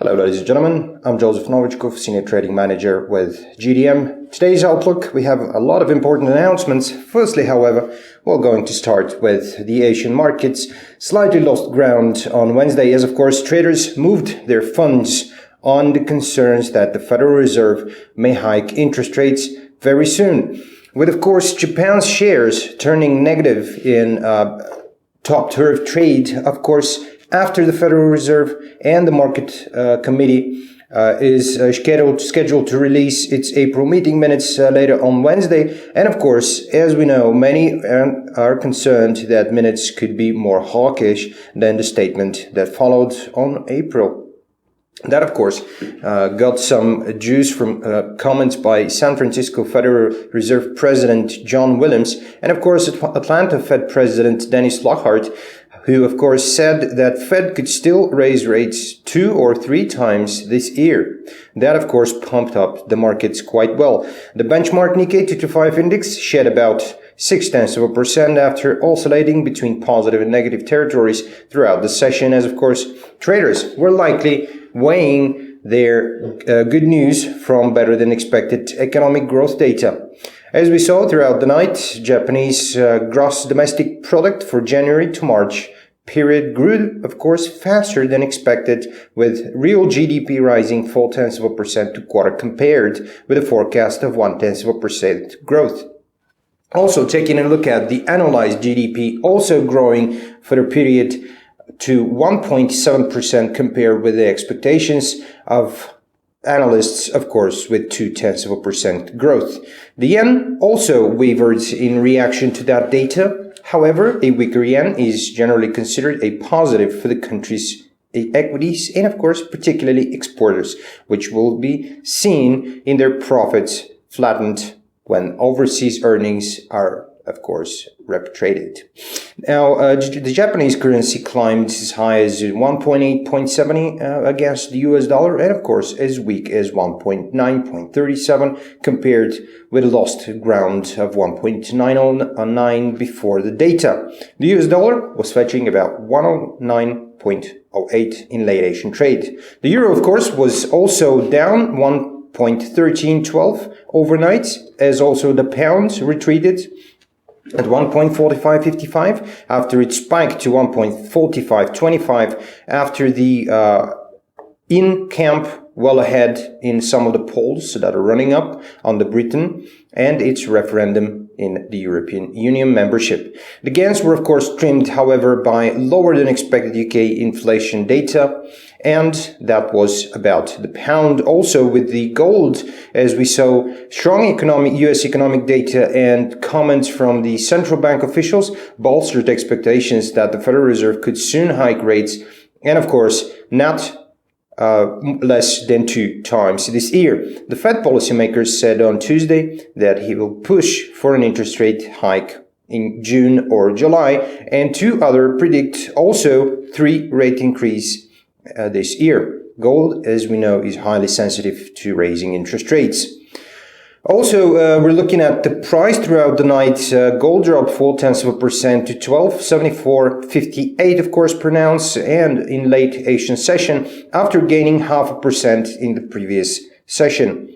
Hello ladies and gentlemen, I'm Joseph Novichkov, Senior Trading Manager with GDM. Today's outlook, we have a lot of important announcements. Firstly, however, we're going to start with the Asian markets. Slightly lost ground on Wednesday as, of course, traders moved their funds on the concerns that the Federal Reserve may hike interest rates very soon. With, of course, Japan's shares turning negative in top-turvy trade, of course, after the Federal Reserve and the Market Committee is scheduled to release its April meeting minutes later on Wednesday. And of course, as we know, many are concerned that minutes could be more hawkish than the statement that followed on April. That, of course, got some juice from comments by San Francisco Federal Reserve President John Williams and, of course, Atlanta Fed President Dennis Lockhart, who, of course, said that Fed could still raise rates 2 or 3 times this year. That, of course, pumped up the markets quite well. The benchmark Nikkei 225 index shed about 0.6% after oscillating between positive and negative territories throughout the session, as, of course, traders were likely weighing their good news from better than expected economic growth data. As we saw throughout the night, Japanese gross domestic product for January to March period grew, of course, faster than expected, with real GDP rising 0.4% to quarter compared with a forecast of 0.1% growth. Also, taking a look at the annualized GDP, also growing for the period to 1.7% compared with the expectations of analysts, of course, with 0.2% growth. The yen also wavered in reaction to that data. However, a weaker yen is generally considered a positive for the country's equities and, of course, particularly exporters, which will be seen in their profits flattened when overseas earnings are, of course, repatriated. Now, the Japanese currency climbed as high as 1.870 against the US dollar and, of course, as weak as 1.937 compared with a lost ground of 1.909 before the data. The US dollar was fetching about 109.08 in late Asian trade. The euro, of course, was also down 1.1312 overnight, as also the pound retreated at 1.4555 after it spiked to 1.4525 after the in-camp well ahead in some of the polls that are running up on the Britain and its referendum in the European Union membership. The gains were, of course, trimmed, however, by lower than expected UK inflation data, and that was about the pound. Also with the gold, as we saw strong US economic data and comments from the central bank officials bolstered expectations that the Federal Reserve could soon hike rates, and of course, not less than 2 times this year. The Fed policymakers said on Tuesday that he will push for an interest rate hike in June or July, and 2 others predict also 3 rate increase this year. Gold, as we know, is highly sensitive to raising interest rates. Also, we're looking at the price throughout the night. Gold dropped 0.4% to 1274.58, of course, per ounce, and in late Asian session after gaining 0.5% in the previous session.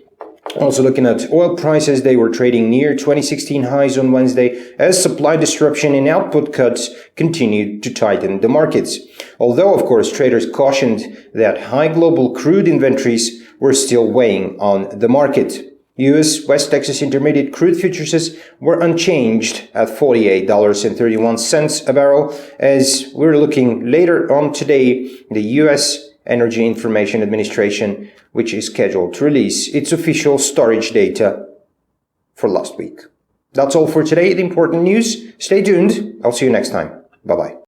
Also looking at oil prices, they were trading near 2016 highs on Wednesday as supply disruption and output cuts continued to tighten the markets. Although, of course, traders cautioned that high global crude inventories were still weighing on the market. U.S. West Texas Intermediate crude futures were unchanged at $48.31 a barrel. As we're looking later on today, the U.S. Energy Information Administration, which is scheduled to release its official storage data for last week. That's all for today, the important news. Stay tuned. I'll see you next time. Bye-bye.